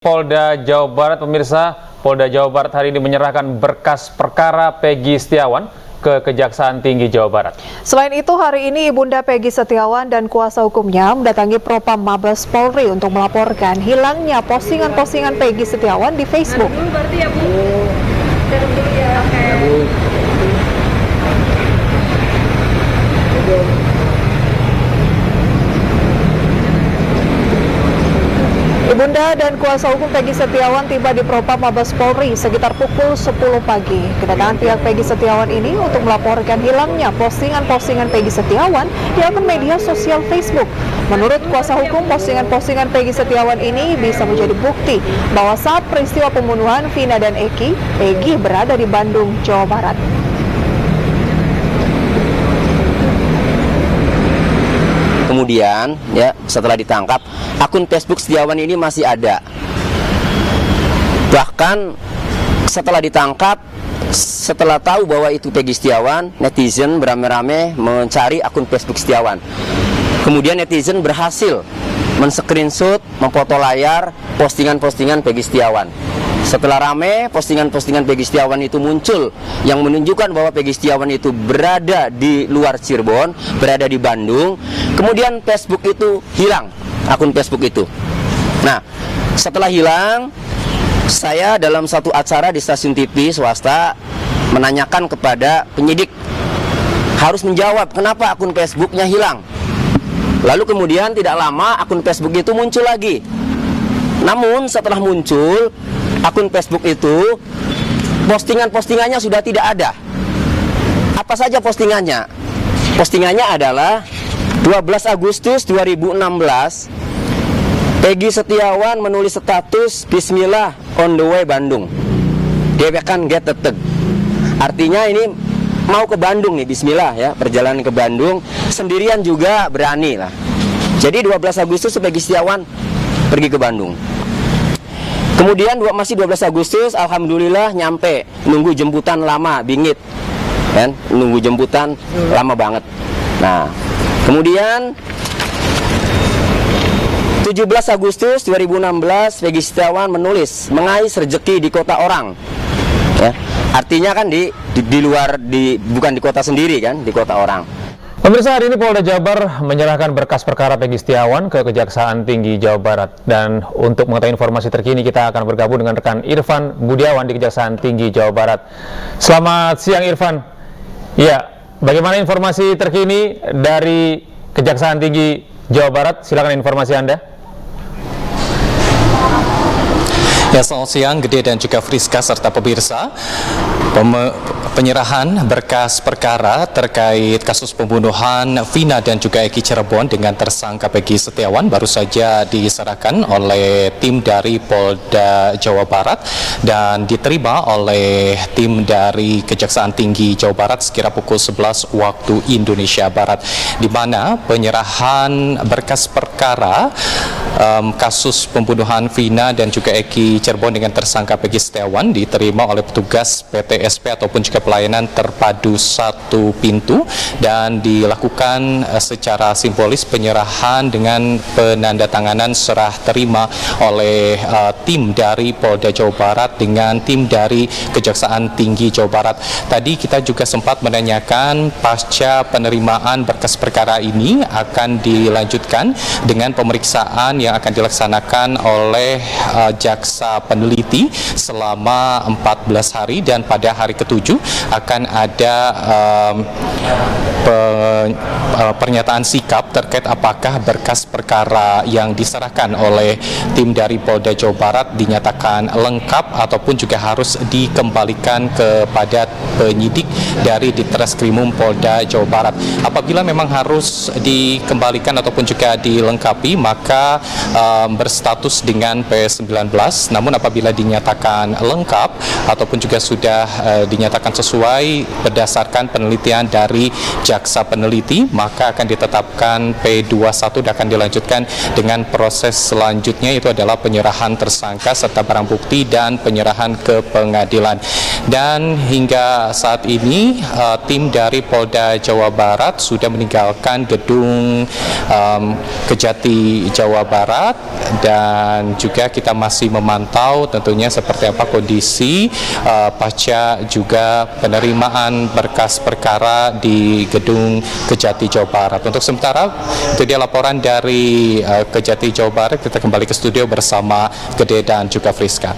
Polda Jawa Barat, pemirsa, Polda Jawa Barat hari ini menyerahkan berkas perkara Peggy Setiawan ke Kejaksaan Tinggi Jawa Barat. Selain itu, hari ini Ibunda Peggy Setiawan dan kuasa hukumnya mendatangi Propam Mabes Polri untuk melaporkan hilangnya postingan-postingan Peggy Setiawan di Facebook. Ibunda dan kuasa hukum Peggy Setiawan tiba di Propam Mabes Polri sekitar pukul 10 pagi. Kedatangan pihak Peggy Setiawan ini untuk melaporkan hilangnya postingan-postingan Peggy Setiawan di akun media sosial Facebook. Menurut kuasa hukum, postingan-postingan Peggy Setiawan ini bisa menjadi bukti bahwa saat peristiwa pembunuhan Vina dan Eki, Peggy berada di Bandung, Jawa Barat. Kemudian, ya, setelah ditangkap, akun Facebook Setiawan ini masih ada. Bahkan setelah ditangkap, setelah tahu bahwa itu Peggy Setiawan, netizen beramai-ramai mencari akun Facebook Setiawan. Kemudian netizen berhasil men-screenshot, memfoto layar postingan-postingan Peggy Setiawan. Setelah rame, postingan-postingan Peggy Setiawan itu muncul yang menunjukkan bahwa Peggy Setiawan itu berada di luar Cirebon, berada di Bandung. Kemudian Facebook itu hilang, akun Facebook itu. Nah, setelah hilang, saya dalam satu acara di stasiun TV swasta menanyakan kepada penyidik, harus menjawab kenapa akun Facebooknya hilang. Lalu kemudian tidak lama akun Facebook itu muncul lagi. Namun setelah muncul akun Facebook itu, postingan-postingannya sudah tidak ada. Apa saja postingannya? Postingannya adalah 12 Agustus 2016, Peggy Setiawan menulis status Bismillah on the way Bandung. Dewekan get teteg. Artinya ini mau ke Bandung nih, Bismillah ya, perjalanan ke Bandung, sendirian juga berani lah. Jadi 12 Agustus Peggy Setiawan pergi ke Bandung. Kemudian masih 12 Agustus, alhamdulillah nyampe, nunggu jemputan lama, bingit, kan? Nunggu jemputan lama banget. Nah, kemudian 17 Agustus 2016, Peggy Setiawan menulis mengais rezeki di kota orang. Ya, artinya kan di luar, bukan di kota sendiri kan, di kota orang. Pemirsa, hari ini Polda Jabar menyerahkan berkas perkara Peggy Setiawan ke Kejaksaan Tinggi Jawa Barat. Dan untuk mengetahui informasi terkini, kita akan bergabung dengan rekan Irfan Budiawan di Kejaksaan Tinggi Jawa Barat. Selamat siang, Irfan. Ya, bagaimana informasi terkini dari Kejaksaan Tinggi Jawa Barat? Silakan informasi Anda. Ya, selamat siang Gede dan juga Friska serta pemirsa. Penyerahan berkas perkara terkait kasus pembunuhan Vina dan juga Eki Cirebon dengan tersangka Peggy Setiawan baru saja diserahkan oleh tim dari Polda Jawa Barat dan diterima oleh tim dari Kejaksaan Tinggi Jawa Barat sekira pukul 11 waktu Indonesia Barat, di mana penyerahan berkas perkara kasus pembunuhan Vina dan juga Eki Cirebon dengan tersangka Peggy Setiawan diterima oleh petugas PTSP ataupun juga pelayanan terpadu satu pintu, dan dilakukan secara simbolis penyerahan dengan penandatanganan serah terima oleh tim dari Polda Jawa Barat dengan tim dari Kejaksaan Tinggi Jawa Barat. Tadi kita juga sempat menanyakan pasca penerimaan berkas perkara ini akan dilanjutkan dengan pemeriksaan yang akan dilaksanakan oleh jaksa peneliti selama 14 hari, dan pada hari ke-7 akan ada pernyataan sikap terkait apakah berkas perkara yang diserahkan oleh tim dari Polda Jawa Barat dinyatakan lengkap ataupun juga harus dikembalikan kepada penyidik dari Ditreskrimum Polda Jawa Barat. Apabila memang harus dikembalikan ataupun juga dilengkapi, maka berstatus dengan P19. Namun apabila dinyatakan lengkap ataupun juga sudah dinyatakan sesuai berdasarkan penelitian dari jaksa peneliti, maka akan ditetapkan P21 dan akan dilanjutkan dengan proses selanjutnya, itu adalah penyerahan tersangka serta barang bukti dan penyerahan ke pengadilan. Dan hingga saat ini tim dari Polda Jawa Barat sudah meninggalkan gedung Kejati Jawa Barat, dan juga kita masih memantau tentunya seperti apa kondisi pasca juga penerimaan berkas perkara di gedung Kejati Jawa Barat. Untuk sementara itu dia laporan dari Kejati Jawa Barat. Kita kembali ke studio bersama Gede dan juga Friska.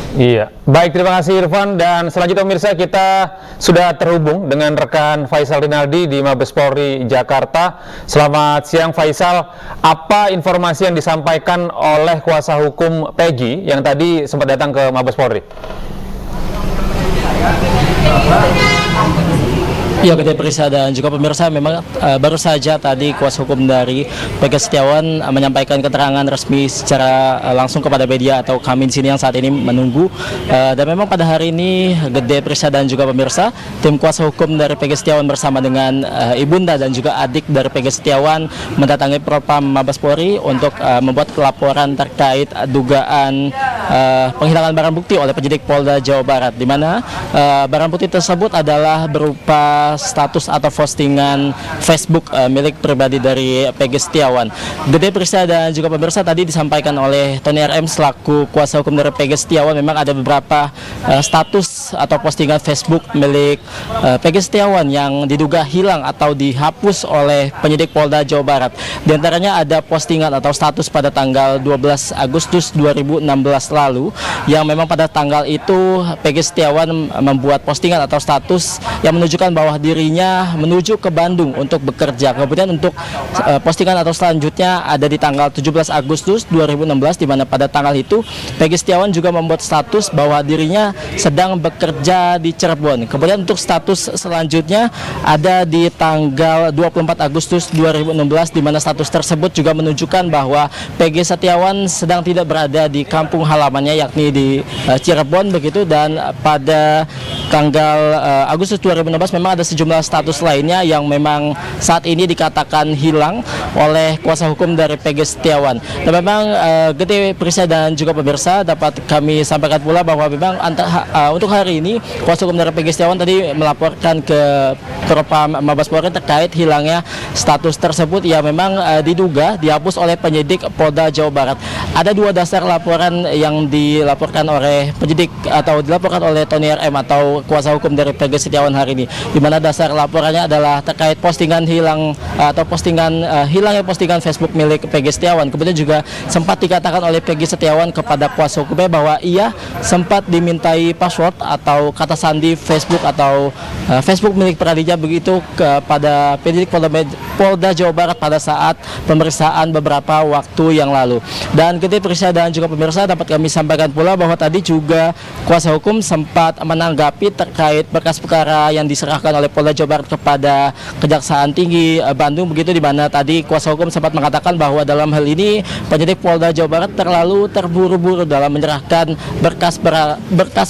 Iya, baik, terima kasih Irfan. Dan selanjutnya pemirsa, kita sudah terhubung dengan rekan Faisal Rinaldi di Mabes Polri Jakarta. Selamat siang Faisal, apa informasi yang disampaikan oleh kuasa hukum Peggy yang tadi sempat datang ke Mabes Polri? Ya, Gede Prisa dan juga pemirsa, memang baru saja tadi kuasa hukum dari Peggy Setiawan menyampaikan keterangan resmi secara langsung kepada media atau kami di sini yang saat ini menunggu. Dan memang pada hari ini Gede Prisa dan juga pemirsa, tim kuasa hukum dari Peggy Setiawan bersama dengan ibunda dan juga adik dari Peggy Setiawan mendatangi Propam Mabes Polri untuk membuat laporan terkait dugaan penghilangan barang bukti oleh penyidik Polda Jawa Barat, di mana barang bukti tersebut adalah berupa status atau postingan Facebook milik pribadi dari Peggy Setiawan. Gede Prisa dan juga pemirsa, tadi disampaikan oleh Tony RM selaku kuasa hukum dari Peggy Setiawan, memang ada beberapa status atau postingan Facebook milik Peggy Setiawan yang diduga hilang atau dihapus oleh penyidik Polda Jawa Barat. Di antaranya ada postingan atau status pada tanggal 12 Agustus 2016 lalu, yang memang pada tanggal itu Peggy Setiawan membuat postingan atau status yang menunjukkan bahwa dirinya menuju ke Bandung untuk bekerja. Kemudian untuk postingan atau selanjutnya ada di tanggal 17 Agustus 2016, di mana pada tanggal itu Peggy Setiawan juga membuat status bahwa dirinya sedang bekerja di Cirebon. Kemudian untuk status selanjutnya ada di tanggal 24 Agustus 2016, di mana status tersebut juga menunjukkan bahwa Peggy Setiawan sedang tidak berada di kampung halamannya, yakni di Cirebon begitu. Dan pada tanggal Agustus 2016 memang ada sejumlah status lainnya yang memang saat ini dikatakan hilang oleh kuasa hukum dari Peggy Setiawan. Dan memang Gede Prisa dan juga pemirsa, dapat kami sampaikan pula bahwa memang untuk hari ini kuasa hukum dari Peggy Setiawan tadi melaporkan ke Propam Mabes Polri terkait hilangnya status tersebut yang memang diduga dihapus oleh penyidik Polda Jawa Barat. Ada dua dasar laporan yang dilaporkan oleh penyidik atau dilaporkan oleh Tony RM atau kuasa hukum dari Peggy Setiawan hari ini, di mana dasar laporannya adalah terkait postingan hilang atau hilangnya postingan Facebook milik Peggy Setiawan. Kemudian juga sempat dikatakan oleh Peggy Setiawan kepada kuasa hukumnya bahwa ia sempat dimintai password atau kata sandi Facebook atau Facebook milik pribadinya begitu kepada penyidik Polda Jawa Barat pada saat pemeriksaan beberapa waktu yang lalu. Dan Gede Prisa dan juga pemirsa, dapat kami sampaikan pula bahwa tadi juga kuasa hukum sempat menanggapi terkait berkas perkara yang diserahkan oleh Polda Jawa Barat kepada Kejaksaan Tinggi Bandung begitu, di mana tadi kuasa hukum sempat mengatakan bahwa dalam hal ini penyidik Polda Jawa Barat terlalu terburu-buru dalam menyerahkan berkas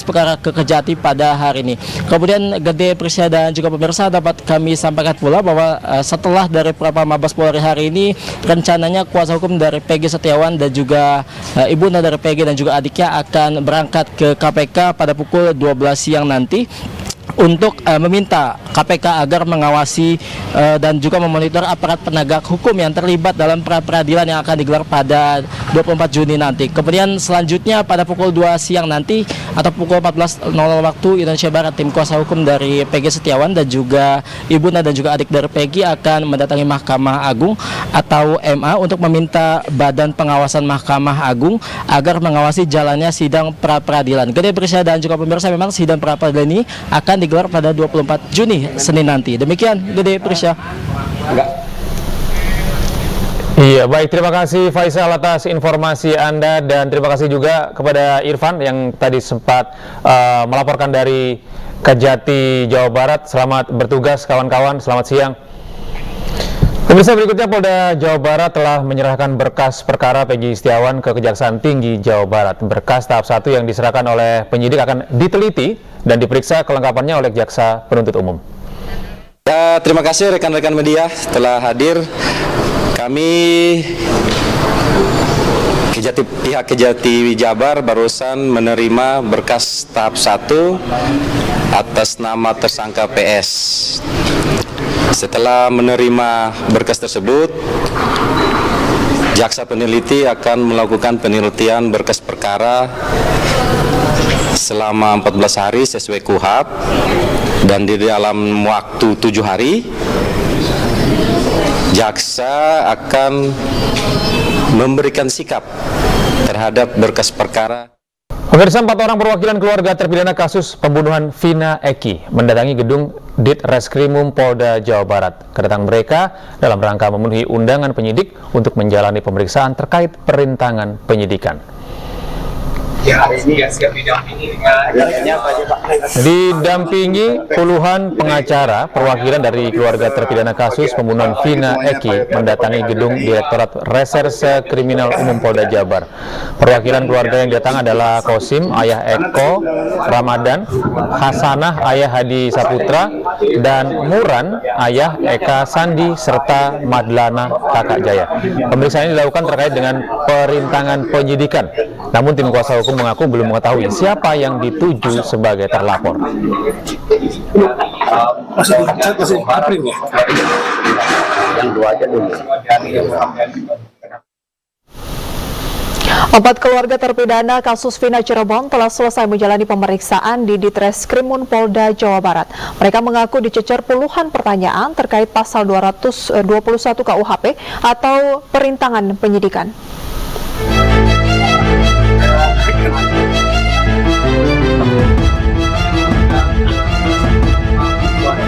perkara ke Kejati pada hari ini. Kemudian Gede Prisa dan juga pemirsa, dapat kami sampaikan pula bahwa setelah dari Propam Mabes Polri hari ini, rencananya kuasa hukum dari Peggy Setiawan dan juga ibunda dari Peggy dan juga adiknya akan berangkat ke KPK pada pukul 12 siang nanti untuk meminta KPK agar mengawasi dan juga memonitor aparat penegak hukum yang terlibat dalam pra-peradilan yang akan digelar pada 24 Juni nanti. Kemudian selanjutnya pada pukul 2 siang nanti atau pukul 14.00 waktu Indonesia Barat, tim kuasa hukum dari Peggy Setiawan dan juga ibunda dan juga adik dari Peggy akan mendatangi Mahkamah Agung atau MA untuk meminta Badan Pengawasan Mahkamah Agung agar mengawasi jalannya sidang pra-peradilan. Gede Prisa dan juga pemirsa, memang sidang pra-peradilan ini akan digelar pada 24 Juni Senin nanti. Demikian Gede Prisa. Iya, baik, terima kasih Faisal atas informasi Anda, dan terima kasih juga kepada Irfan yang tadi sempat melaporkan dari Kejati, Jawa Barat. Selamat bertugas kawan-kawan, selamat siang. Pemirsa, berikutnya Polda Jawa Barat telah menyerahkan berkas perkara Peggy Setiawan ke Kejaksaan Tinggi Jawa Barat. Berkas tahap 1 yang diserahkan oleh penyidik akan diteliti dan diperiksa kelengkapannya oleh Jaksa Penuntut Umum. Ya, terima kasih rekan-rekan media telah hadir. Kami Pihak Kejati Jabar barusan menerima berkas tahap 1 atas nama tersangka PS. Setelah menerima berkas tersebut, jaksa peneliti akan melakukan penelitian berkas perkara selama 14 hari sesuai KUHP, dan di dalam waktu 7 hari jaksa akan memberikan sikap terhadap berkas perkara. Pemirsa, 4 orang perwakilan keluarga terpidana kasus pembunuhan Vina Eki mendatangi gedung Ditreskrimum Polda Jawa Barat. Kedatangan mereka dalam rangka memenuhi undangan penyidik untuk menjalani pemeriksaan terkait perintangan penyidikan. Didampingi puluhan pengacara, perwakilan dari keluarga terpidana kasus pembunuhan Vina Eki mendatangi gedung Direktorat Reserse Kriminal Umum Polda Jabar. Perwakilan keluarga yang datang adalah Kosim, ayah Eko Ramadan, Hasanah, ayah Hadi Saputra, dan Muran, ayah Eka Sandi, serta Madlana, kakak Jaya. Pemeriksaan ini dilakukan terkait dengan perintangan penyidikan. Namun tim kuasa hukum mengaku belum mengetahui siapa yang dituju sebagai terlapor. Empat keluarga terpidana kasus Vina Cirebon telah selesai menjalani pemeriksaan di Ditreskrimum Polda Jawa Barat. Mereka mengaku dicecer puluhan pertanyaan terkait pasal 221 KUHP atau perintangan penyidikan.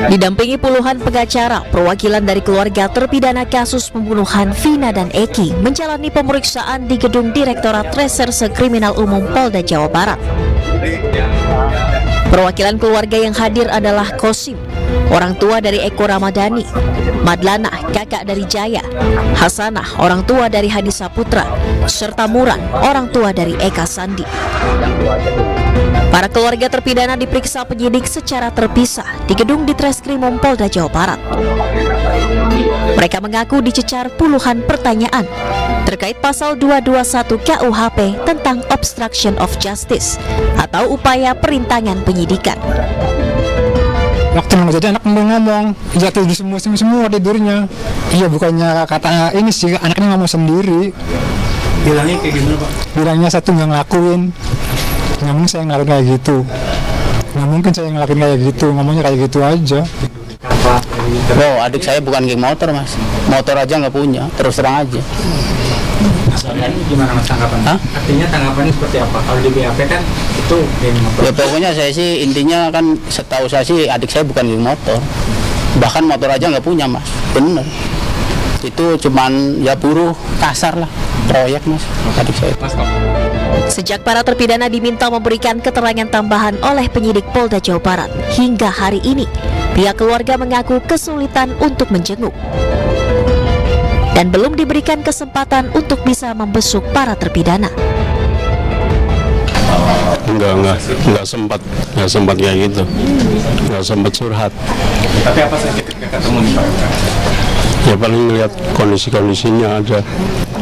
Didampingi puluhan pengacara, perwakilan dari keluarga terpidana kasus pembunuhan Vina dan Eki menjalani pemeriksaan di gedung Direktorat Reserse Kriminal Umum Polda Jawa Barat. Perwakilan keluarga yang hadir adalah Kosim, orang tua dari Eko Ramadhani, Madlana, kakak dari Jaya, Hasanah, orang tua dari Hadi Saputra, serta Muran, orang tua dari Eka Sandi. Para keluarga terpidana diperiksa penyidik secara terpisah di gedung Ditreskrimum Polda Jawa Barat. Mereka mengaku dicecar puluhan pertanyaan terkait pasal 221 KUHP tentang obstruction of justice atau upaya perintangan penyidikan. Waktu jadi anak ngomong, jatuh di semua tidurnya. Iya, bukannya katanya ini sih, anaknya ngomong sendiri. Bilangnya kayak gimana, Pak? Bilangnya satu nggak ngelakuin. Nggak mungkin saya ngelakuin kayak gitu. Nggak mungkin saya ngelakuin kayak gitu, ngomongnya kayak gitu aja. Oh, adik saya bukan geng motor, Mas. Motor aja nggak punya, terus terang aja. Gimana Mas tanggapannya? Artinya tanggapannya seperti apa? Kalau di BAP kan itu geng motor. Ya pokoknya saya sih intinya kan setahu saya sih adik saya bukan geng motor. Bahkan motor aja nggak punya, Mas. Bener. Itu cuman ya buruh kasar lah, proyek, Mas, adik saya. Sejak para terpidana diminta memberikan keterangan tambahan oleh penyidik Polda Jawa Barat, hingga hari ini pihak keluarga mengaku kesulitan untuk menjenguk dan belum diberikan kesempatan untuk bisa membesuk para terpidana. Enggak sempat kayak gitu, enggak sempat curhat. Tapi apa saja ketika ketemu nih Pak? Ya paling lihat kondisinya aja,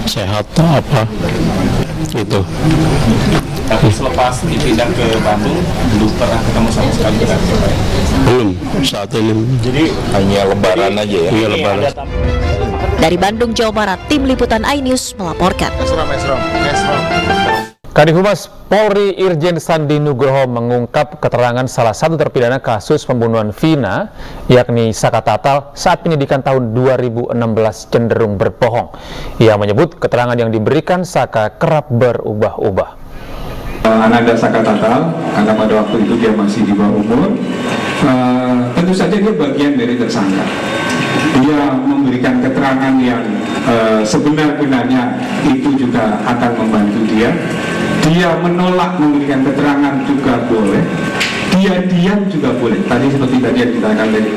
sehat atau apa itu. Tapi selepas dipindah ke Bandung belum pernah ketemu sama sekali berarti Pak? Belum, saat ini. Jadi hanya lebaran aja ya? Iya, lebaran. Dari Bandung, Jawa Barat, Tim Liputan iNews melaporkan. Kadifhumas Polri Irjen Sandi Nugroho mengungkap keterangan salah satu terpidana kasus pembunuhan Vina, yakni Saka Tatal, saat penyidikan tahun 2016 cenderung berbohong. Ia menyebut keterangan yang diberikan Saka kerap berubah-ubah. Ananda Saka Tatal, karena pada waktu itu dia masih di bawah umur, tentu saja dia bagian dari tersangka. Dia memberikan keterangan yang sebenar-benarnya itu juga akan membantu dia. Dia menolak memberikan keterangan juga boleh. Dia diam juga boleh. Tadi seperti tadi yang dikatakan dari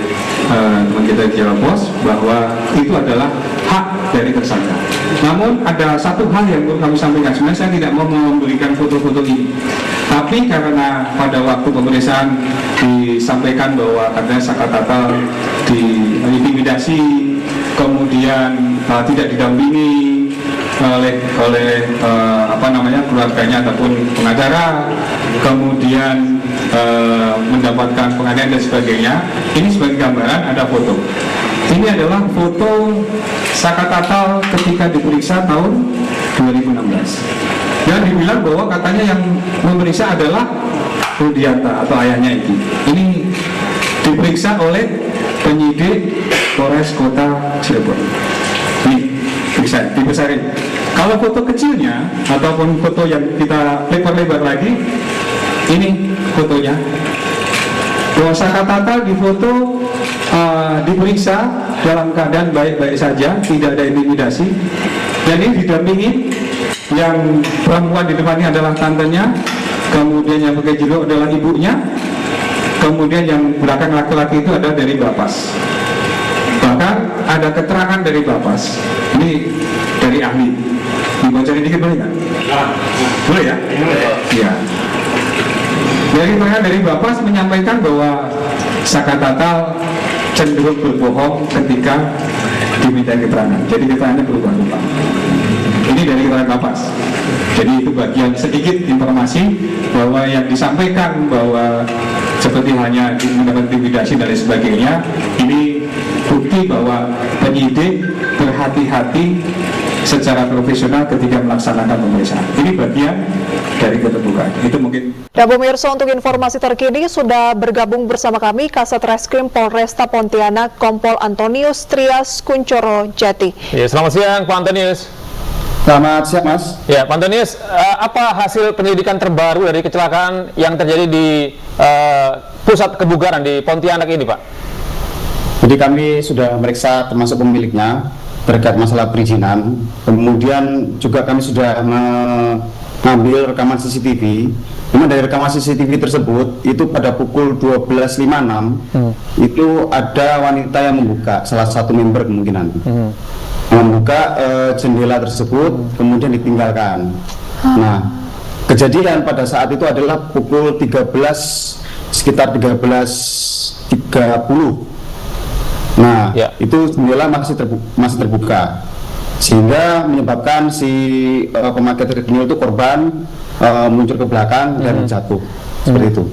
teman kita di Jawa Pos, bahwa itu adalah hak dari tersangka. Namun ada satu hal yang perlu kami sampaikan. Sebenarnya saya tidak mau memberikan foto-foto ini, tapi karena pada waktu pemeriksaan disampaikan bahwa katanya Saka Tatal diintimidasi, kemudian tidak didampingi, oleh keluarganya ataupun pengacara, kemudian mendapatkan penganiayaan dan sebagainya. Ini sebagai gambaran, ada foto. Ini adalah foto Saka Tatal ketika diperiksa tahun 2016. Dan dibilang bahwa katanya yang memeriksa adalah Rudianta atau ayahnya itu. Ini diperiksa oleh penyidik Polres Kota Cirebon. Nih, dibesarin. Kalau foto kecilnya ataupun foto yang kita lebar-lebar lagi, ini fotonya. Bahwa Saka Tatal di foto diperiksa dalam keadaan baik-baik saja, tidak ada intimidasi. Dan ini didampingi, yang perempuan di depan ini adalah tantenya, kemudian yang pakai jilbab adalah ibunya, kemudian yang belakang laki-laki itu adalah dari Bapas. Bahkan ada keterangan dari Bapas, ini dari ahli. Dibocorin dikit boleh nggak? Boleh ya? Iya. Dari keterangan dari Bapas menyampaikan bahwa Saka Tatal cenderung berbohong ketika diminta keterangan. Jadi keterangannya berubah-ubah. Ini dari keterangan Bapas. Jadi itu bagian sedikit informasi bahwa yang disampaikan bahwa seperti hanya mendapat intimidasi dan lain sebagainya, ini bukti bahwa penyidik berhati-hati secara profesional ketika melaksanakan pemeriksaan. Ini bagian dari keterbukaan. Itu mungkin. Dan pemirsa, untuk informasi terkini sudah bergabung bersama kami Kasat Reskrim Polresta Pontianak Kompol Antonius Trias Kuncoro Jati. Ya, selamat siang Pak Antonius. Selamat siang Mas. Ya, Pak Antonius, apa hasil penyelidikan terbaru dari kecelakaan yang terjadi di pusat kebugaran di Pontianak ini, Pak? Jadi kami sudah meriksa termasuk pemiliknya terkait masalah perizinan. Kemudian juga kami sudah mengambil rekaman CCTV. Memang dari rekaman CCTV tersebut itu pada pukul 12.56 itu ada wanita yang membuka, salah satu member kemungkinan membuka jendela tersebut, kemudian ditinggalkan. Nah, kejadian pada saat itu adalah pukul 13, sekitar 13.30. Nah, itu jendela masih terbuka, sehingga menyebabkan si pemakai treadmill itu korban muncul ke belakang dan jatuh seperti itu.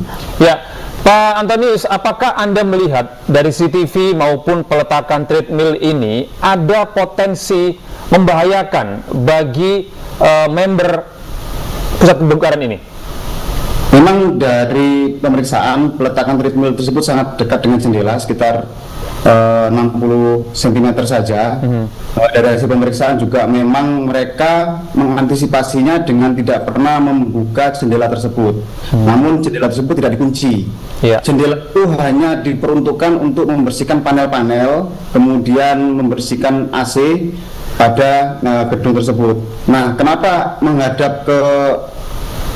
Ya, Pak Antonius, apakah Anda melihat dari CCTV maupun peletakan treadmill ini ada potensi membahayakan bagi member pusat kebugaran ini? Memang dari pemeriksaan peletakan treadmill tersebut sangat dekat dengan jendela, sekitar 60 cm saja. Dari hasil pemeriksaan juga memang mereka mengantisipasinya dengan tidak pernah membuka jendela tersebut. Namun jendela tersebut tidak dikunci. Jendela itu hanya diperuntukkan untuk membersihkan panel-panel, kemudian membersihkan AC pada gedung tersebut. Nah, kenapa menghadap ke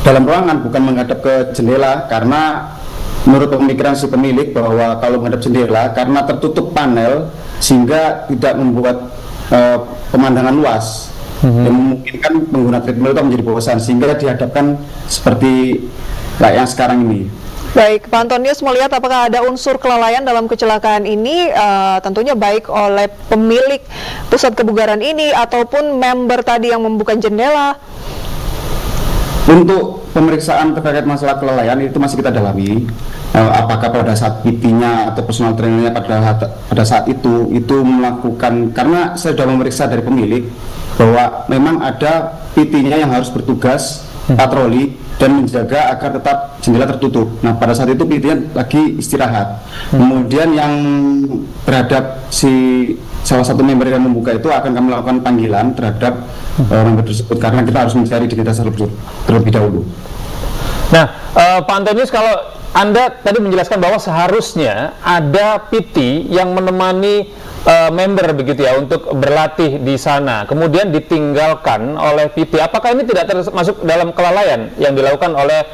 dalam ruangan bukan menghadap ke jendela? Karena menurut pemikiran si pemilik bahwa kalau menghadap jendela karena tertutup panel sehingga tidak membuat pemandangan luas dan memungkinkan pengguna treadmill itu menjadi bosan, sehingga dihadapkan seperti yang sekarang ini. Baik, Pak Antonius melihat apakah ada unsur kelalaian dalam kecelakaan ini, tentunya baik oleh pemilik pusat kebugaran ini ataupun member tadi yang membuka jendela. Untuk pemeriksaan terkait masalah kelalaian itu masih kita dalami. Apakah pada saat PT-nya atau personal trainernya pada saat itu melakukan, karena saya sudah memeriksa dari pemilik bahwa memang ada PT-nya yang harus bertugas patroli dan menjaga agar tetap jendela tertutup. Nah, pada saat itu PT-nya lagi istirahat. Kemudian yang terhadap salah satu member yang membuka itu akan kami lakukan panggilan terhadap member tersebut karena kita harus mencari identitas terlebih dahulu. Nah, Pak Antonius, kalau Anda tadi menjelaskan bahwa seharusnya ada PT yang menemani member begitu ya untuk berlatih di sana, kemudian ditinggalkan oleh PT. Apakah ini tidak termasuk dalam kelalaian yang dilakukan oleh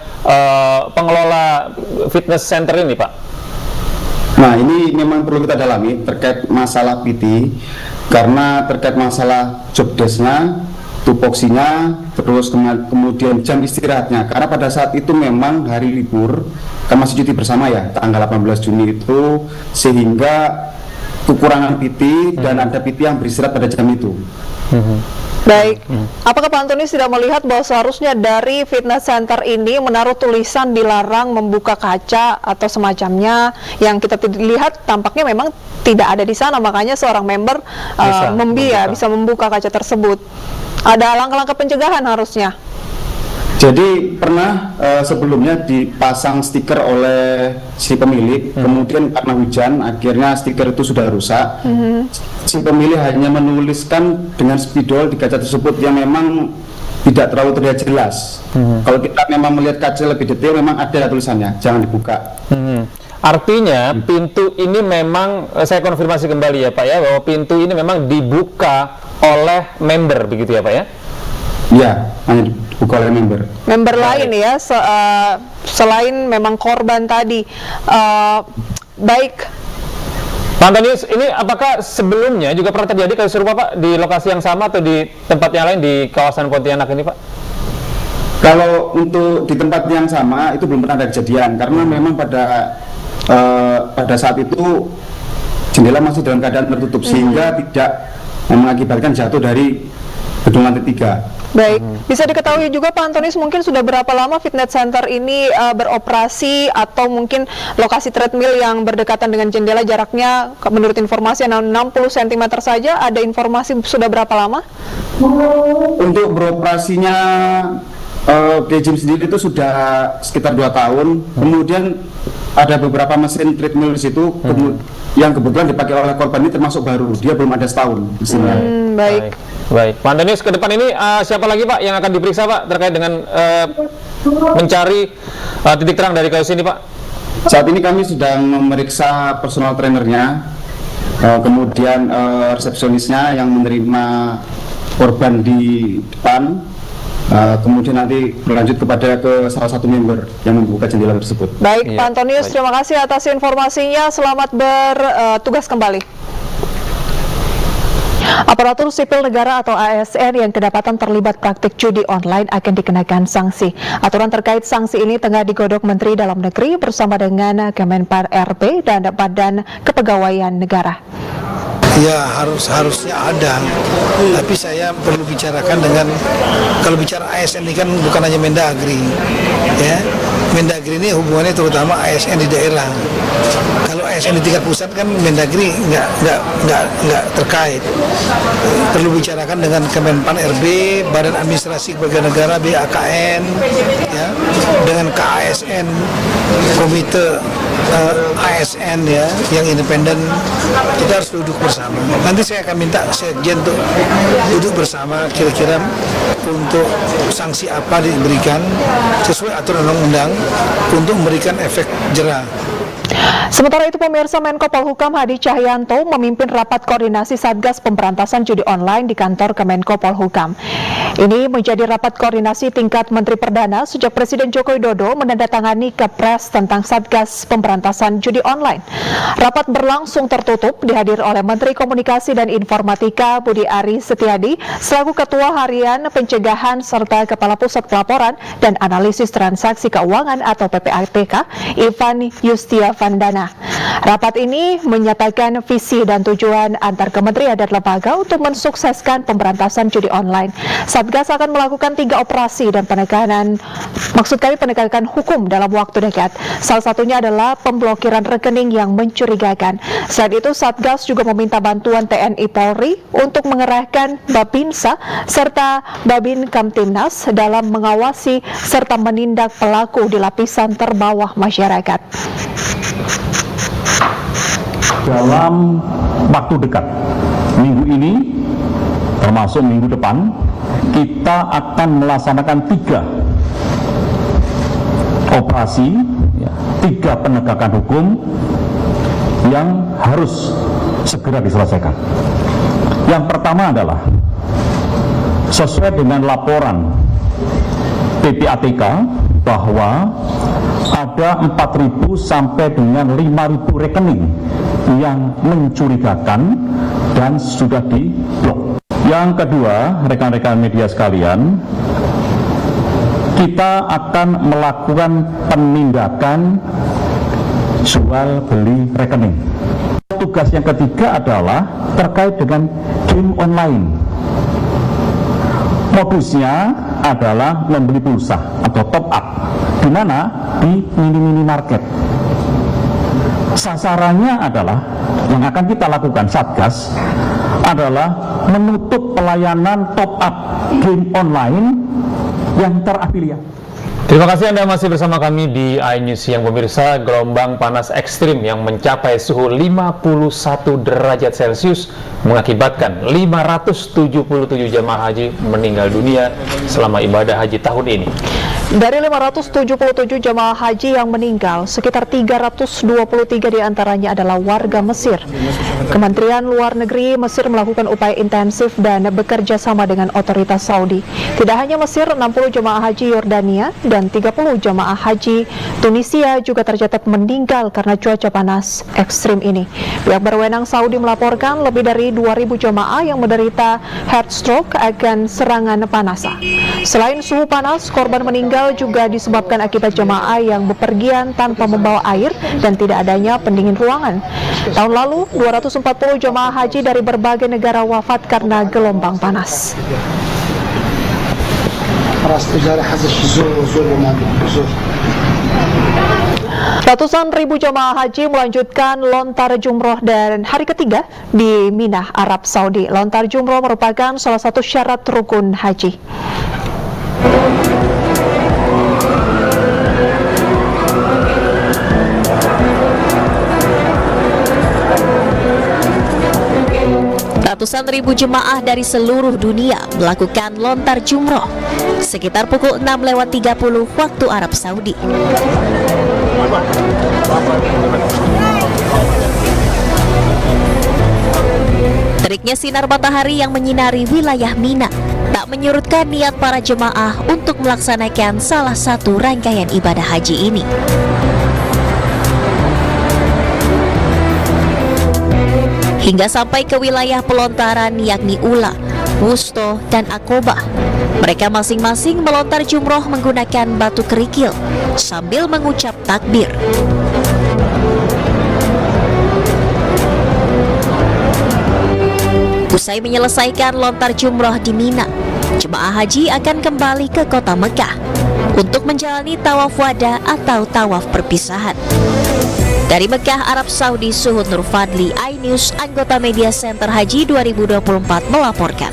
pengelola fitness center ini, Pak? Nah, ini memang perlu kita dalami terkait masalah PT, karena terkait masalah job desk-nya, tupoksinya, terus kemudian jam istirahatnya. Karena pada saat itu memang hari libur, kan masih cuti bersama ya, tanggal 18 Juni itu, sehingga kekurangan PT dan ada PT yang beristirahat pada jam itu. Baik, apakah Pak Antonius tidak melihat bahwa seharusnya dari fitness center ini menaruh tulisan dilarang membuka kaca atau semacamnya, yang kita lihat tampaknya memang tidak ada di sana, makanya seorang member bisa membuka kaca tersebut. Ada langkah-langkah pencegahan harusnya. Jadi pernah sebelumnya dipasang stiker oleh si pemilik, kemudian karena hujan akhirnya stiker itu sudah rusak. Si pemilik hanya menuliskan dengan spidol di kaca tersebut yang memang tidak terlalu terlihat jelas. Kalau kita memang melihat kaca lebih detail, memang ada tulisannya, jangan dibuka. Artinya pintu ini memang, saya konfirmasi kembali ya Pak ya, bahwa pintu ini memang dibuka oleh member, begitu ya Pak ya? Iya, hanya dibuka oleh member. Member lain ya, selain memang korban tadi. Baik. Pak Antonius, ini apakah sebelumnya juga pernah terjadi kasus serupa Pak di lokasi yang sama atau di tempat yang lain di kawasan Pontianak ini Pak? Kalau untuk di tempat yang sama itu belum pernah ada kejadian, karena memang pada saat itu jendela masih dalam keadaan tertutup sehingga tidak mengakibatkan jatuh dari gedung lantai 3. Baik, bisa diketahui juga Pak Antonius mungkin sudah berapa lama fitness center ini beroperasi, atau mungkin lokasi treadmill yang berdekatan dengan jendela jaraknya menurut informasi 60 cm saja, ada informasi sudah berapa lama? Untuk beroperasinya gym sendiri itu sudah sekitar 2 tahun. Kemudian ada beberapa mesin treadmill di situ yang kebetulan dipakai oleh korban ini termasuk baru, dia belum ada setahun. Baik. Baik, Pak Antonius, ke depan ini siapa lagi Pak yang akan diperiksa Pak terkait dengan mencari titik terang dari kasus ini Pak? Saat ini kami sedang memeriksa personal trainernya, kemudian resepsionisnya yang menerima korban di depan, kemudian nanti berlanjut kepada salah satu member yang membuka jendela tersebut. Baik, Pak Antonius, terima kasih atas informasinya. Selamat bertugas kembali. Aparatur sipil negara atau ASN yang kedapatan terlibat praktik judi online akan dikenakan sanksi. Aturan terkait sanksi ini tengah digodok Menteri Dalam Negeri bersama dengan Kemenpan RB dan Badan Kepegawaian Negara. Ya harusnya ada, tapi saya perlu bicarakan dengan, kalau bicara ASN ini kan bukan hanya Mendagri, ya. Mendagri ini hubungannya terutama ASN di daerah. Kalau ASN di tingkat pusat kan Mendagri nggak terkait. Perlu bicarakan dengan Kemenpan RB, Badan Administrasi Kepegawaian Negara BAKN, ya, dengan KASN, Komite ASN ya, yang independen. Kita harus duduk bersama. Nanti saya akan minta Sekjen untuk duduk bersama, kira-kira untuk sanksi apa diberikan sesuai aturan undang-undang untuk memberikan efek jera. Sementara itu, pemirsa, Menko Polhukam Hadi Cahyanto memimpin rapat koordinasi Satgas Pemberantasan Judi Online di kantor Kemenko Polhukam. Ini menjadi rapat koordinasi tingkat Menteri Perdana sejak Presiden Joko Widodo menandatangani Kepres tentang Satgas Pemberantasan Judi Online. Rapat berlangsung tertutup, dihadiri oleh Menteri Komunikasi dan Informatika Budi Ari Setiadi selaku Ketua Harian Pencegahan serta Kepala Pusat Pelaporan dan Analisis Transaksi Keuangan atau PPATK Ivan Yustiavandana. Rapat ini menyatakan visi dan tujuan antar kementerian dan lembaga untuk mensukseskan pemberantasan judi online. Satgas akan melakukan 3 operasi dan penegakan hukum dalam waktu dekat. Salah satunya adalah pemblokiran rekening yang mencurigakan. Selain itu, Satgas juga meminta bantuan TNI Polri untuk mengerahkan Babinsa serta Babin Kamtimnas dalam mengawasi serta menindak pelaku di lapisan terbawah masyarakat. Dalam waktu dekat, minggu ini termasuk minggu depan, kita akan melaksanakan 3 operasi, 3 penegakan hukum yang harus segera diselesaikan. Yang pertama adalah sesuai dengan laporan PPATK bahwa ada 4.000 sampai dengan 5.000 rekening yang mencurigakan dan sudah diblok. Yang kedua, rekan-rekan media sekalian, kita akan melakukan penindakan jual beli rekening. Tugas yang ketiga adalah terkait dengan game online. modusnya adalah membeli pulsa atau top up, di mana di mini market. Sasarannya adalah yang akan kita lakukan Satgas adalah menutup pelayanan top up game online yang terafiliasi. Terima kasih Anda masih bersama kami di iNews Siang pemirsa. Gelombang panas ekstrim yang mencapai suhu 51 derajat Celcius mengakibatkan 577 jemaah haji meninggal dunia selama ibadah haji tahun ini. Dari 577 jemaah haji yang meninggal, sekitar 323 diantaranya adalah warga Mesir. Kementerian Luar Negeri Mesir melakukan upaya intensif dan bekerja sama dengan otoritas Saudi. Tidak hanya Mesir, 60 jemaah haji Yordania dan 30 jemaah haji Tunisia juga tercatat meninggal karena cuaca panas ekstrim ini. Pihak berwenang Saudi melaporkan lebih dari 2.000 jemaah yang menderita heat stroke akan serangan panas. Selain suhu panas, korban meninggal juga disebabkan akibat jemaah yang bepergian tanpa membawa air dan tidak adanya pendingin ruangan. Tahun lalu, 240 jemaah haji dari berbagai negara wafat karena gelombang panas. Ratusan ribu jemaah haji melanjutkan lontar jumroh dan hari ketiga di Mina, Arab Saudi. Lontar jumroh merupakan salah satu syarat rukun haji. Ratusan ribu jemaah dari seluruh dunia melakukan lontar jumroh sekitar pukul 6:30 waktu Arab Saudi. Teriknya sinar matahari yang menyinari wilayah Mina tak menyurutkan niat para jemaah untuk melaksanakan salah satu rangkaian ibadah haji ini. Hingga sampai ke wilayah pelontaran yakni Ula, Wusto, dan Aqobah. Mereka masing-masing melontar jumroh menggunakan batu kerikil sambil mengucap takbir. Usai menyelesaikan lontar jumroh di Mina, jemaah haji akan kembali ke kota Mekah untuk menjalani tawaf wada atau tawaf perpisahan. Dari Mekah, Arab Saudi, Suhud Nur Fadli, iNews, anggota Media Center Haji 2024 melaporkan.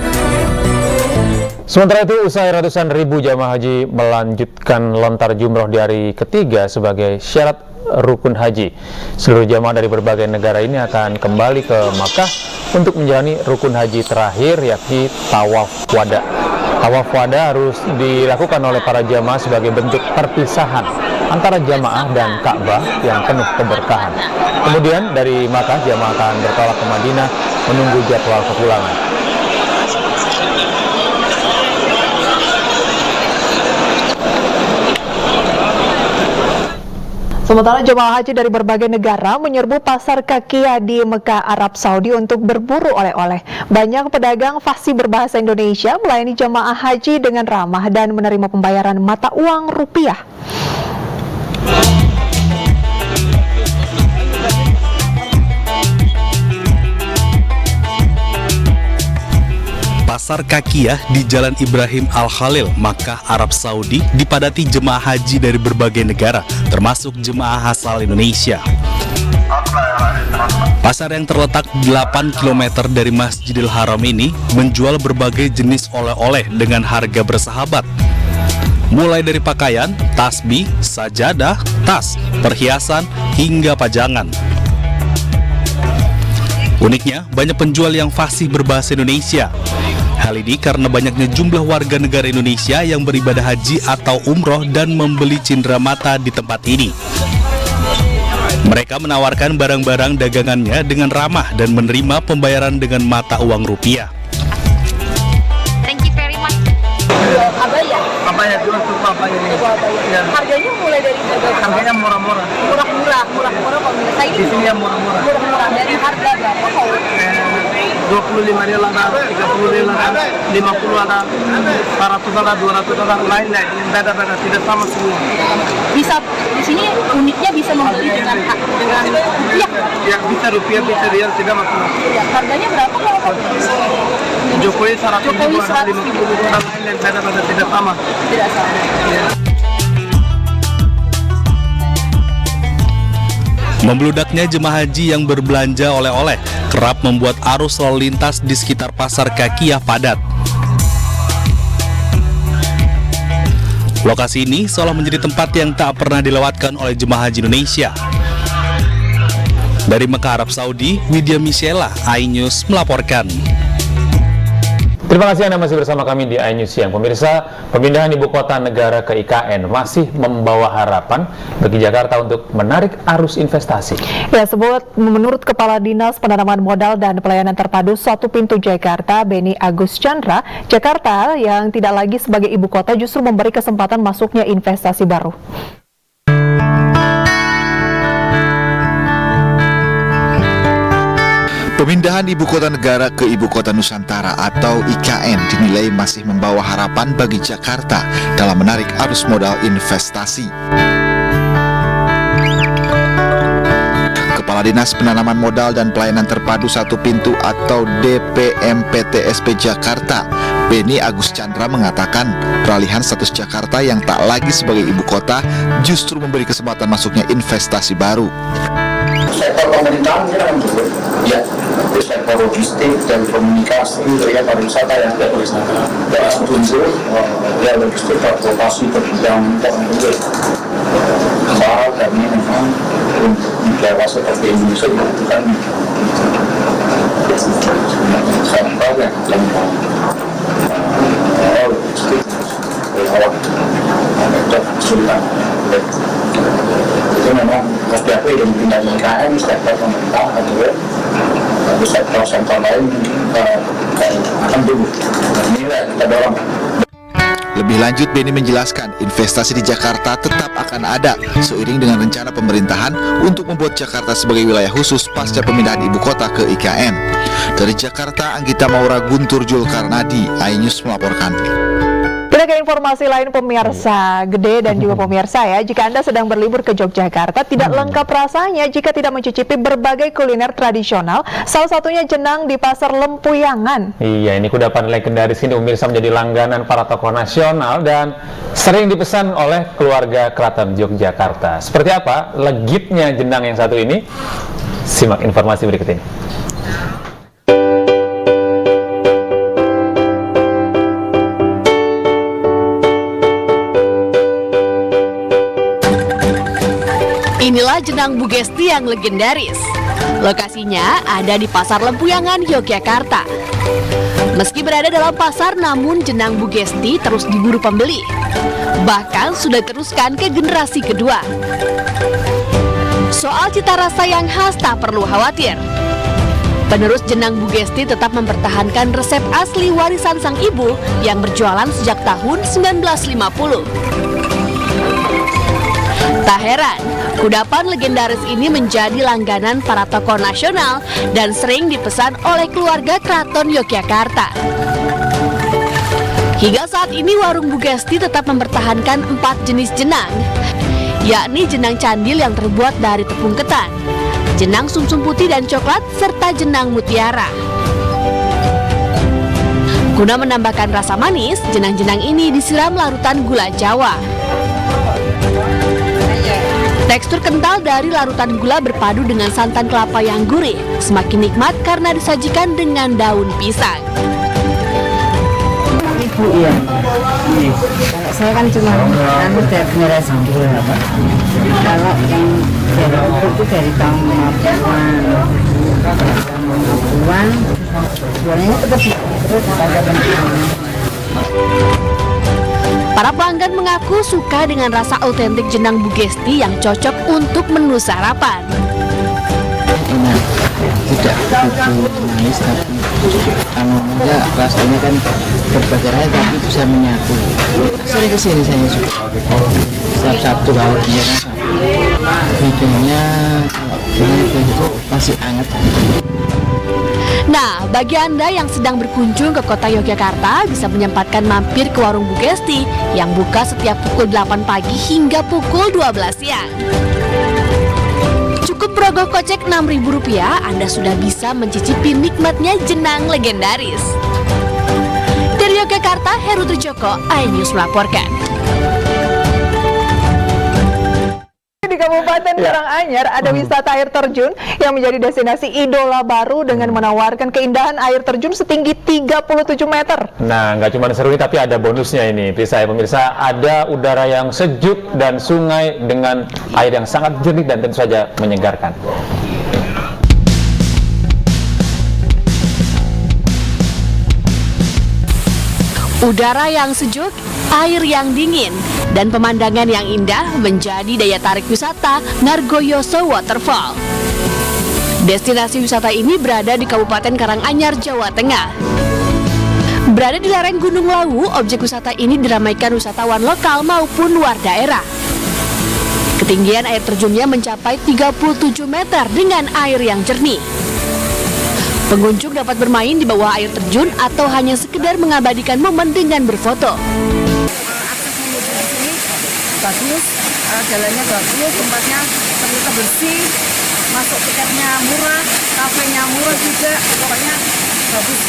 Sementara itu, usai ratusan ribu jamaah haji melanjutkan lontar jumroh di hari ketiga sebagai syarat rukun haji, seluruh jamaah dari berbagai negara ini akan kembali ke Makkah untuk menjalani rukun haji terakhir, yakni tawaf wada. Tawaf wada harus dilakukan oleh para jamaah sebagai bentuk perpisahan antara jamaah dan Ka'bah yang penuh keberkahan. Kemudian dari Makkah, jamaah akan bertolak ke Madinah menunggu jadwal kepulangan. Sementara jemaah haji dari berbagai negara menyerbu pasar Kakiyah di Mekah, Arab Saudi untuk berburu oleh-oleh. Banyak pedagang fasih berbahasa Indonesia melayani jemaah haji dengan ramah dan menerima pembayaran mata uang rupiah. Pasar Kakiyah di Jalan Ibrahim Al-Khalil, Makkah, Arab Saudi dipadati jemaah haji dari berbagai negara, termasuk jemaah asal Indonesia. Pasar yang terletak 8 km dari Masjidil Haram ini menjual berbagai jenis oleh-oleh dengan harga bersahabat. Mulai dari pakaian, tasbih, sajadah, tas, perhiasan, hingga pajangan. Uniknya, banyak penjual yang fasih berbahasa Indonesia. Hal ini karena banyaknya jumlah warga negara Indonesia yang beribadah haji atau umroh dan membeli cindera mata di tempat ini. Mereka menawarkan barang-barang dagangannya dengan ramah dan menerima pembayaran dengan mata uang rupiah. Thank you very much. Abaya. Abaya jual tuh abaya ini. Harganya mulai dari berapa? Harganya murah-murah. Murah-murah kalau misalnya di sini yang murah-murah. Murah-murah dari harga berapa kalau? 25 rial ada, 30 rial ada, 50 ada, 100 ada, 200 ada, lain-lain. Beda-beda, tidak sama semua. Bisa di sini uniknya bisa membeli dengan rupiah. Ya, bisa rupiah, bisa rial, tidak masalah. Ya, harganya berapa kalau Jokowi 100 ribu, ada 50 ribu, ada lain-lain, beda-beda, tidak sama. Tidak sama. Ya. Membludaknya jemaah haji yang berbelanja oleh-oleh kerap membuat arus lalu lintas di sekitar Pasar Kakiyah padat. Lokasi ini seolah menjadi tempat yang tak pernah dilewatkan oleh jemaah haji Indonesia. Dari Mekah, Arab Saudi, Widya Michela, iNews melaporkan. Terima kasih Anda masih bersama kami di iNews Siang. Pemirsa, pemindahan ibu kota negara ke IKN masih membawa harapan bagi Jakarta untuk menarik arus investasi. Ya, menurut Kepala Dinas Penanaman Modal dan Pelayanan Terpadu Satu Pintu Jakarta, Beni Agus Chandra, Jakarta yang tidak lagi sebagai ibu kota justru memberi kesempatan masuknya investasi baru. Pemindahan ibu kota negara ke ibu kota Nusantara atau IKN dinilai masih membawa harapan bagi Jakarta dalam menarik arus modal investasi. Kepala Dinas Penanaman Modal dan Pelayanan Terpadu Satu Pintu atau DPMPTSP Jakarta, Beni Agus Chandra mengatakan peralihan status Jakarta yang tak lagi sebagai ibu kota justru memberi kesempatan masuknya investasi baru. Sektor pemerintahan ini kan turun, ya, sektor logistik dan komunikasi, ya pariwisata yang tidak tumbuh, ya logistik, transportasi, berbidang teknologi. Bahwa kami memang untuk negara seperti Indonesia dibutuhkan sampah yang tentang logistik, dan kesulitan. Itu memang harus diakui dan pindah IKN sektor pemerintah atau sektor lain akan tumbuh. Inilah kita dorong. Lebih lanjut, Beni menjelaskan investasi di Jakarta tetap akan ada seiring dengan rencana pemerintahan untuk membuat Jakarta sebagai wilayah khusus pasca pemindahan ibu kota ke IKN. Dari Jakarta, Anggita Maura, Guntur Julkarnadi, iNews melaporkan. Kita ke informasi lain pemirsa Gede dan juga pemirsa ya. Jika Anda sedang berlibur ke Yogyakarta, tidak lengkap rasanya jika tidak mencicipi berbagai kuliner tradisional, salah satunya jenang di Pasar Lempuyangan. Iya, ini kudapan legendaris ini pemirsa menjadi langganan para tokoh nasional dan sering dipesan oleh keluarga keraton Yogyakarta. Seperti apa legitnya jenang yang satu ini? Simak informasi berikut ini. Inilah jenang Bugesti yang legendaris. Lokasinya ada di Pasar Lempuyangan, Yogyakarta. Meski berada dalam pasar, namun jenang Bugesti terus diburu pembeli. Bahkan sudah diteruskan ke generasi kedua. Soal cita rasa yang khas tak perlu khawatir. Penerus jenang Bugesti tetap mempertahankan resep asli warisan sang ibu yang berjualan sejak tahun 1950. Tak heran, kudapan legendaris ini menjadi langganan para tokoh nasional dan sering dipesan oleh keluarga keraton Yogyakarta. Hingga saat ini warung Bugesti tetap mempertahankan 4 jenis jenang, yakni jenang candil yang terbuat dari tepung ketan, jenang sumsum putih dan coklat, serta jenang mutiara. Guna menambahkan rasa manis, jenang-jenang ini disiram larutan gula Jawa. Tekstur kental dari larutan gula berpadu dengan santan kelapa yang gurih, semakin nikmat karena disajikan dengan daun pisang. Ibu ya, kalau saya kan cuma dari generasi kedua. Kalau yang dari ibu itu dari tahun 50-an, jualannya tetap terus ada bentuknya. Para pelanggan mengaku suka dengan rasa autentik jenang Bugesti yang cocok untuk menu sarapan. Enak, tidak begitu manis tapi rasanya kan berbagai rasa tapi bisa menyatu. Sering kesini saya juga. Setiap Sabtu kalau hidungnya kalau itu masih hangat. Nah, bagi Anda yang sedang berkunjung ke kota Yogyakarta bisa menyempatkan mampir ke warung Bu Gesti yang buka setiap pukul 8 pagi hingga pukul 12 siang. Cukup merogoh kocek Rp6.000, Anda sudah bisa mencicipi nikmatnya jenang legendaris. Dari Yogyakarta, Heru Trijoko, iNews melaporkan. Di Kabupaten Karanganyar ada wisata air terjun yang menjadi destinasi idola baru dengan menawarkan keindahan air terjun setinggi 37 meter. Nah, nggak cuma seru ini, tapi ada bonusnya ini, pemirsa. Ada udara yang sejuk dan sungai dengan air yang sangat jernih dan tentu saja menyegarkan. Udara yang sejuk, air yang dingin, dan pemandangan yang indah menjadi daya tarik wisata Ngargoyoso Waterfall. Destinasi wisata ini berada di Kabupaten Karanganyar, Jawa Tengah. Berada di lereng Gunung Lawu, objek wisata ini diramaikan wisatawan lokal maupun luar daerah. Ketinggian air terjunnya mencapai 37 meter dengan air yang jernih. Pengunjung dapat bermain di bawah air terjun atau hanya sekedar mengabadikan momen dengan berfoto. Bagus, jalannya bagus, tempatnya ternyata bersih, masuk tiketnya murah, kafenya murah juga, pokoknya bagus.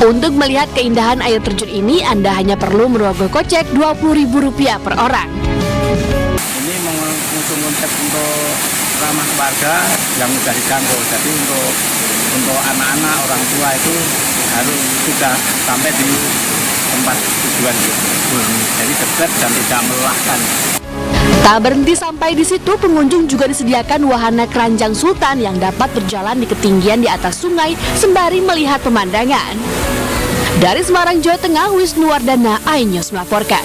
Untuk melihat keindahan air terjun ini, Anda hanya perlu merogoh kocek Rp20.000 per orang. Ini mengusung konsep untuk ramah keluarga yang mudah dijangkau. Jadi untuk anak-anak, orang tua itu harus sudah sampai di tempat tujuan itu. Jadi dekat dan tidak melelahkan. Tak berhenti sampai di situ, pengunjung juga disediakan wahana keranjang sultan yang dapat berjalan di ketinggian di atas sungai sembari melihat pemandangan. Dari Semarang, Jawa Tengah, Wisnuwardana, iNews melaporkan.